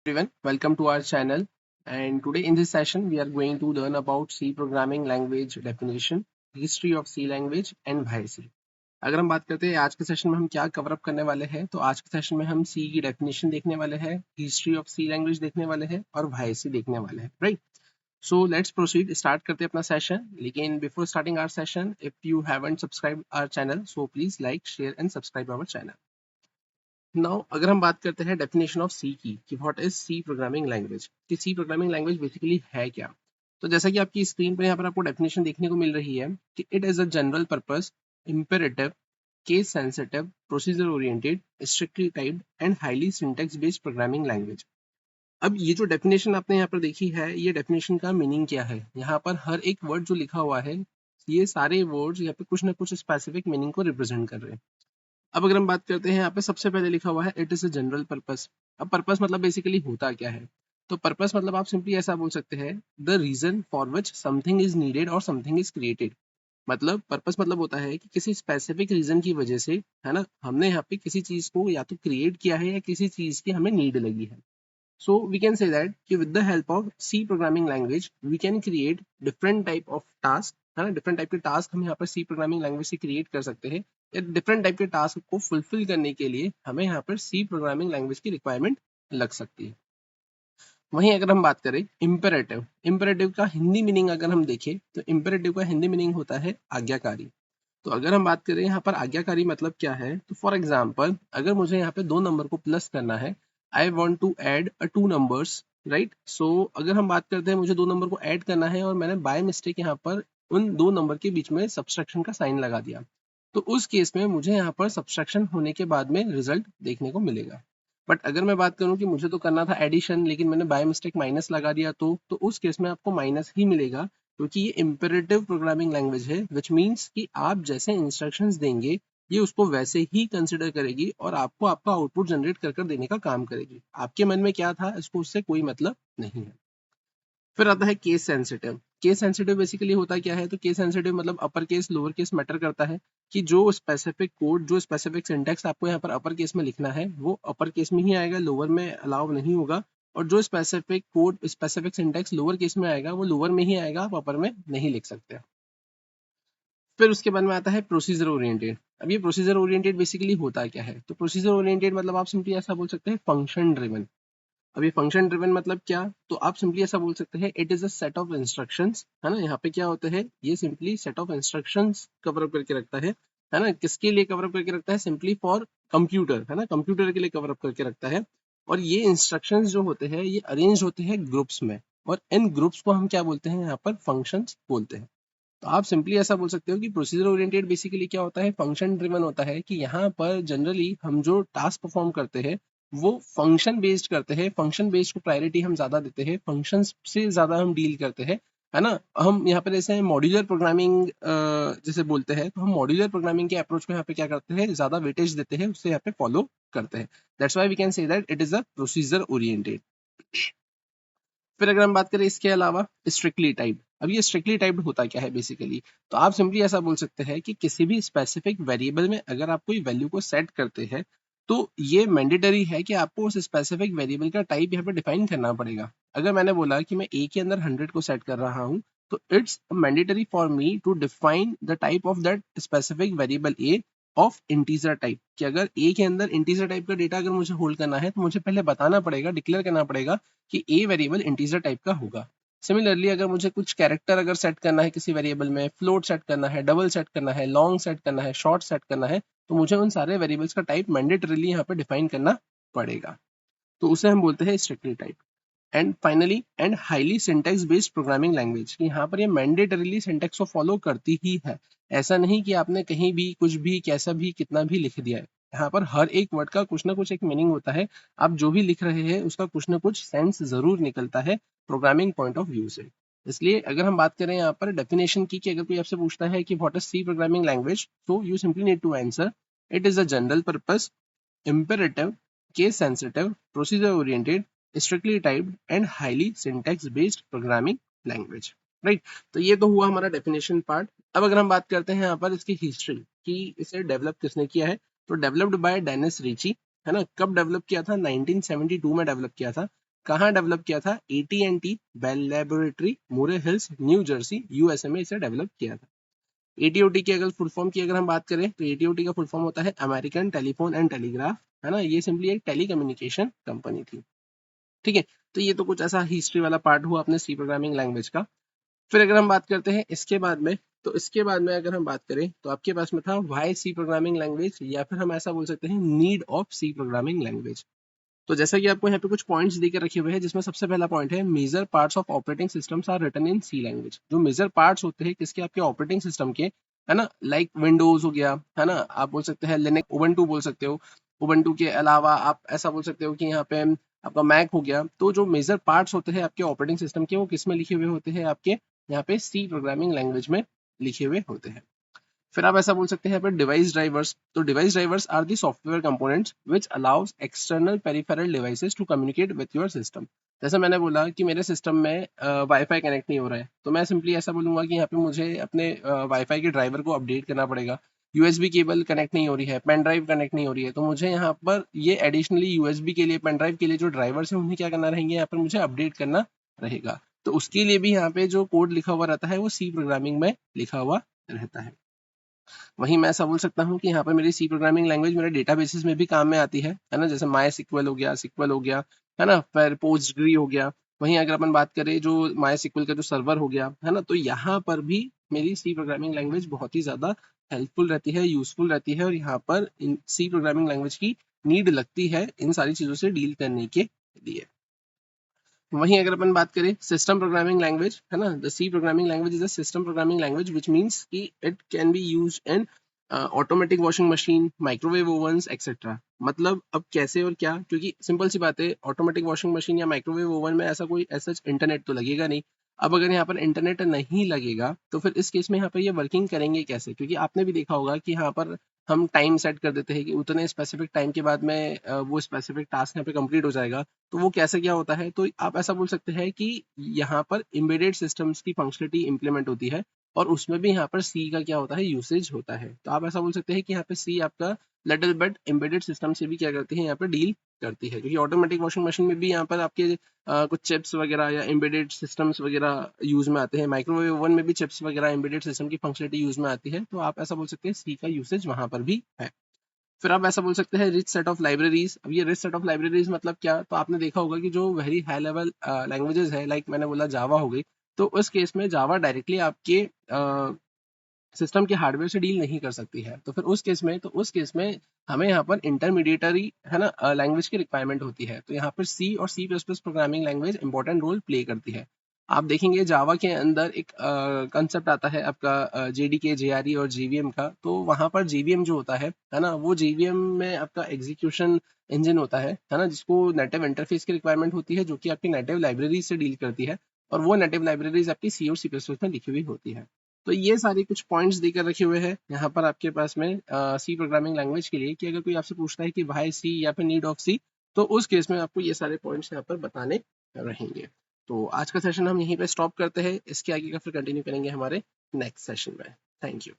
everyone, welcome to our channel. And today in this session, we are going to learn about C programming language definition, history of C language and why C. अगर हम बात करते हैं आज के session में हम क्या कवर अप करने वाले हैं, तो आज के सेशन में हम C की डेफिनेशन देखने वाले हैं, हिस्ट्री ऑफ C लैंग्वेज देखने वाले हैं और why C देखने वाले हैं, right? So let's proceed, start करते हैं अपना सेशन. लेकिन before starting our session, if you haven't subscribe our channel, so please like, share and subscribe our channel. Now अगर हम बात करते हैं डेफिनेशन ऑफ सी की, कि what is C programming language, कि सी प्रोग्रामिंग लैंग्वेज बेसिकली है क्या. तो जैसा कि आपकी स्क्रीन पर यहाँ पर आपको डेफिनेशन देखने को मिल रही है कि it is a general purpose, imperative, case sensitive, procedure oriented, strictly typed and highly syntax based programming language. अब ये जो डेफिनेशन आपने यहाँ पर देखी है, ये डेफिनेशन का मीनिंग क्या है. यहाँ पर हर एक वर्ड जो लिखा हुआ है, ये सारे वर्ड्स यहाँ पे कुछ ना कुछ स्पेसिफिक मीनिंग को रिप्रेजेंट कर रहे हैं. अब अगर हम बात करते हैं, यहाँ पे सबसे पहले लिखा हुआ है it is a general purpose. अब पर्पस मतलब बेसिकली होता क्या है, तो पर्पस मतलब आप सिंपली ऐसा बोल सकते हैं, the reason for which something is needed और समथिंग इज क्रिएटेड. मतलब पर्पस मतलब होता है कि किसी स्पेसिफिक रीजन की वजह से, है ना, हमने यहाँ पे किसी चीज को या तो क्रिएट किया है या किसी चीज की हमें नीड लगी है. So we can say that कि with the help of C programming language we can create different type of task, है ना, different type के task हम यहाँ पर C programming language से create कर सकते हैं. या different type के task को fulfill करने के लिए हमें यहाँ पर C programming language की requirement लग सकती है. वहीं अगर हम बात करें imperative, imperative का हिंदी मीनिंग अगर हम देखें तो imperative का हिंदी मीनिंग होता है आज्ञाकारी. तो अगर हम बात करें यहाँ पर आज्ञाकारी मतलब क्या है, तो फॉर एग्जाम्पल अगर मुझे यहाँ पे दो नंबर को प्लस करना है, I want to add a two numbers, right. So अगर हम बात करते हैं मुझे दो नंबर को ऐड करना है और मैंने बाय मिस्टेक यहाँ पर उन दो नंबर के बीच में सब्सट्रैक्शन का साइन लगा दिया, तो उस केस में मुझे यहाँ पर सब्सट्रैक्शन होने के बाद में रिजल्ट देखने को मिलेगा. बट अगर मैं बात करूँ कि मुझे तो करना था एडिशन, लेकिन मैंने बाय मिस्टेक माइनस लगा दिया, तो उस केस में आपको माइनस ही मिलेगा, क्योंकि ये इम्पेरेटिव प्रोग्रामिंग लैंग्वेज है, विच मीन्स कि आप जैसे इंस्ट्रक्शंस देंगे ये उसको वैसे ही कंसिडर करेगी और आपको आपका आउटपुट जनरेट कर देने का काम करेगी. आपके मन में क्या था इसको उससे कोई मतलब नहीं है. फिर आता है case sensitive. Case sensitive basically होता क्या है, तो केस सेंसिटिव मतलब upper case lower case matter करता है, कि जो स्पेसिफिक कोड, जो स्पेसिफिक सिंटैक्स आपको यहाँ पर अपर केस में लिखना है वो अपर केस में ही आएगा, लोअर में अलाउ नहीं होगा. और जो specific code, specific syntax lower case में आएगा वो लोअर में ही आएगा, आप अपर में नहीं लिख सकते. फिर उसके बाद में आता है प्रोसीजर ओरिएंटेड. अब ये प्रोसीजर ओरिएंटेड बेसिकली होता क्या है, तो प्रोसीजर ओरिएंटेड मतलब आप सिंपली ऐसा बोल सकते हैं फंक्शन ड्रिवन. अब ये फंक्शन ड्रिवन मतलब क्या, तो आप सिंपली ऐसा बोल सकते हैं it is a set of instructions, है ना. यहाँ पे क्या होता है, ये simply set of instructions cover up करके रखता है ना. किसके लिए कवर अप करके रखता है, सिंपली फॉर कंप्यूटर, है ना, कंप्यूटर के लिए कवर अप करके रखता है. और ये इंस्ट्रक्शंस जो होते हैं ये अरेंज होते हैं ग्रुप्स में, और इन ग्रुप्स को हम क्या बोलते हैं, यहाँ पर फंक्शंस बोलते हैं. तो आप सिंपली ऐसा बोल सकते हो कि प्रोसीजर ओरिएंटेड बेसिकली क्या होता है, फंक्शन ड्रिवन होता है, कि यहाँ पर जनरली हम जो टास्क परफॉर्म करते हैं वो फंक्शन बेस्ड करते हैं, फंक्शन बेस्ड को प्रायोरिटी हम ज्यादा देते हैं, फंक्शन से ज्यादा हम डील करते हैं, है ना. हम यहाँ पर जैसे मॉड्यूलर प्रोग्रामिंग जैसे बोलते हैं, तो हम मॉड्यूलर प्रोग्रामिंग के अप्रोच में यहाँ पे क्या करते हैं, ज्यादा वेटेज देते हैं, उससे यहाँ पे फॉलो करते हैं. That's why we can say that it is a procedure oriented. फिर अगर हम बात करें इसके अलावा स्ट्रिक्टली टाइप्ड. अब ये स्ट्रिक्टली टाइप्ड होता क्या है बेसिकली, तो आप सिंपली ऐसा बोल सकते हैं कि किसी भी स्पेसिफिक वेरिएबल में अगर आप कोई वैल्यू को सेट करते हैं, तो ये मैंडेटरी है कि आपको उस स्पेसिफिक वेरिएबल का टाइप यहाँ पे डिफाइन करना पड़ेगा. अगर मैंने बोला कि मैं ए के अंदर 100 को सेट कर रहा हूँ, तो it's mandatory for me to define the type of that specific variable A of integer type, कि अगर ए के अंदर इंटीजर टाइप का डेटा अगर मुझे होल्ड करना है, तो मुझे पहले बताना पड़ेगा, डिक्लेयर करना पड़ेगा कि ए वेरिएबल इंटीजर टाइप का होगा. सिमिलरली अगर मुझे कुछ कैरेक्टर अगर सेट करना है किसी वेरिएबल में, फ्लोट सेट करना है, डबल सेट करना है, लॉन्ग सेट करना है, शॉर्ट सेट करना है, तो मुझे उन सारे वेरिएबल्स का टाइप मैंडेटरीली यहाँ पे डिफाइन करना पड़ेगा. तो उसे हम बोलते हैं strictly type. And finally and highly syntax based programming language, यहाँ पर ये मैंडेटरीली सिंटैक्स को फॉलो करती ही है. ऐसा नहीं कि आपने कहीं भी कुछ भी कैसा भी कितना भी लिख दिया है, यहाँ पर हर एक वर्ड का कुछ ना कुछ एक मीनिंग होता है. आप जो भी लिख रहे हैं उसका कुछ ना कुछ सेंस जरूर निकलता है प्रोग्रामिंग पॉइंट ऑफ व्यू से. इसलिए अगर हम बात करें यहाँ पर डेफिनेशन की, कि अगर कोई आपसे पूछता है कि what is C programming language, तो you simply need to answer it is a general purpose, imperative, case sensitive, procedure oriented, strictly typed and highly syntax based programming language. Right, तो ये तो हुआ हमारा डेफिनेशन पार्ट. अब अगर हम बात करते हैं यहाँ पर इसकी हिस्ट्री, कि इसे डेवलप किसने किया है, तो डेवलप्ड बाय डेनिस रिची, है ना. कब डेवलप किया था, 1972 में डेवलप किया था. कहाँ डेवलप किया था? AT&T बेल लेबोरेटरी, मुरे हिल्स, न्यू जर्सी, यूएसए में इसे डेवलप किया था। AT&T की अगर फुल फॉर्म की अगर हम बात करें तो AT&T का फुल फॉर्म होता है अमेरिकन टेलीफोन एंड टेलीग्राफ, है ना। ये सिंपली एक टेलीकम्युनिकेशन कंपनी थी, ठीक है। तो ये तो कुछ ऐसा हिस्ट्री वाला पार्ट हुआ अपने सी प्रोग्रामिंग लैंग्वेज का। फिर अगर हम बात करते हैं इसके बाद में, तो इसके बाद में अगर हम बात करें तो आपके पास में था व्हाई सी प्रोग्रामिंग लैंग्वेज, या फिर हम ऐसा बोल सकते हैं need of C programming language. तो जैसा कि आपको यहाँ पे कुछ पॉइंट्स देकर रखे हुए हैं, जिसमें सबसे पहला पॉइंट है major parts of operating systems are written in C language. जो मेजर पार्ट्स होते हैं किसके? आपके ऑपरेटिंग सिस्टम के, है ना। लाइक विंडोज हो गया, है ना, आप बोल सकते हैं लिनक्स, उबंटू बोल सकते हो। उबंटू के अलावा आप ऐसा बोल सकते हो कि यहाँ पे आपका मैक हो गया। तो जो मेजर पार्ट्स होते हैं आपके ऑपरेटिंग सिस्टम के, वो किस में लिखे हुए होते हैं? आपके यहाँ पे सी प्रोग्रामिंग लैंग्वेज में लिखे हुए होते हैं। फिर आप ऐसा बोल सकते हैं यहाँ पर डिवाइस ड्राइवर्स। तो device drivers are the software components which allows external peripheral devices to communicate with your system. जैसे मैंने बोला कि मेरे सिस्टम में वाईफाई कनेक्ट नहीं हो रहा है, तो मैं सिंपली ऐसा बोलूंगा कि यहाँ पे मुझे अपने वाईफाई के ड्राइवर को अपडेट करना पड़ेगा। यूएसबी केबल कनेक्ट नहीं हो रही है, पेन ड्राइव कनेक्ट नहीं हो रही है, तो मुझे यहाँ पर ये एडिशनली यूएसबी के लिए, पेन ड्राइव के लिए जो ड्राइवर्स हैं उन्हें क्या करना रहेंगे, यहाँ पर मुझे अपडेट करना रहेगा। तो उसके लिए भी यहाँ पे जो कोड लिखा हुआ रहता है वो सी प्रोग्रामिंग में लिखा हुआ रहता है। वहीं मैं ऐसा बोल सकता हूँ कि यहाँ पर मेरी सी प्रोग्रामिंग लैंग्वेज मेरे डेटाबेसेस में भी काम में आती है ना। जैसे माई सिक्वल हो गया, सिक्वल हो गया, है ना, फिर पोस्टग्री हो गया। वहीं अगर अपन बात करें जो माई सिक्वल का जो सर्वर हो गया, है ना, तो यहाँ पर भी मेरी सी प्रोग्रामिंग लैंग्वेज बहुत ही ज़्यादा हेल्पफुल रहती है, यूजफुल रहती है, और यहाँ पर इन सी प्रोग्रामिंग लैंग्वेज की नीड लगती है इन सारी चीज़ों से डील करने के लिए। वहीं अगर अपन बात करें सिस्टम प्रोग्रामिंग लैंग्वेज, है ना, the C programming language is a system programming language which means कि it can be used in automatic washing machine, microwave ovens etcetera. मतलब अब कैसे और क्या, क्योंकि सिंपल सी बात है, ऑटोमेटिक वॉशिंग मशीन या माइक्रोवेव ओवन में ऐसा कोई ऐसा इंटरनेट तो लगेगा नहीं। अब अगर यहाँ पर इंटरनेट नहीं लगेगा तो फिर इस केस में यहाँ पर ये वर्किंग करेंगे कैसे? क्योंकि आपने भी देखा होगा कि यहाँ पर हम टाइम सेट कर देते हैं कि उतने स्पेसिफिक टाइम के बाद में वो स्पेसिफिक टास्क यहाँ पे कंप्लीट हो जाएगा। तो वो कैसे क्या होता है? तो आप ऐसा बोल सकते हैं कि यहाँ पर एम्बेडेड सिस्टम्स की फंक्शनलिटी इंप्लीमेंट होती है, और उसमें भी यहाँ पर सी का क्या होता है? यूसेज होता है। तो आप ऐसा बोल सकते हैं कि यहाँ पे सी आपका लिटिल बिट एम्बेडेड सिस्टम से भी क्या करती है? यहाँ पे डील करती है, क्योंकि ऑटोमेटिक वॉशिंग मशीन में भी यहाँ पर आपके कुछ चिप्स वगैरह या एम्बेडेड सिस्टम्स वगैरह यूज में आते हैं। माइक्रोवेव ओवन में भी चिप्स वगैरह एम्बेडेड सिस्टम की फंक्शनलिटी यूज में आती है। तो आप ऐसा बोल सकते हैं सी का यूसेज वहां पर भी है। फिर आप ऐसा बोल सकते हैं रिच सेट ऑफ लाइब्रेरीज। अब ये रिच सेट ऑफ लाइब्रेरीज मतलब क्या? तो आपने देखा होगा कि जो वेरी हाई लेवल लैंग्वेजेस है, लाइक मैंने बोला जावा हो गई, तो उस केस में जावा डायरेक्टली आपके सिस्टम के हार्डवेयर से डील नहीं कर सकती है। तो फिर उस केस में हमें यहाँ पर इंटरमीडिएटरी, है ना, लैंग्वेज की रिक्वायरमेंट होती है। तो यहाँ पर सी और C plus plus programming language important role play करती है। आप देखेंगे जावा के अंदर एक कंसेप्ट आता है आपका जेडीके, जेआरई और जेवीएम का। तो वहां पर जेवीएम जो होता है ना, वो जेवीएम में आपका एग्जीक्यूशन इंजन होता है ना, जिसको नेटिव इंटरफेस की रिक्वायरमेंट होती है, जो कि आपकी नेटिव लाइब्रेरी से डील करती है, और वो नेटिव लाइब्रेरीज आपकी सी और सी प्लस प्लस में लिखी हुई होती है। तो ये सारे कुछ पॉइंट्स देकर रखे हुए हैं यहाँ पर आपके पास में सी प्रोग्रामिंग लैंग्वेज के लिए, कि अगर कोई आपसे पूछता है कि वाई सी या फिर नीड ऑफ सी, तो उस केस में आपको ये सारे पॉइंट्स यहाँ पर बताने रहेंगे। तो आज का सेशन हम यहीं पे स्टॉप करते हैं, इसके आगे का फिर कंटिन्यू करेंगे हमारे नेक्स्ट सेशन में। Thank you.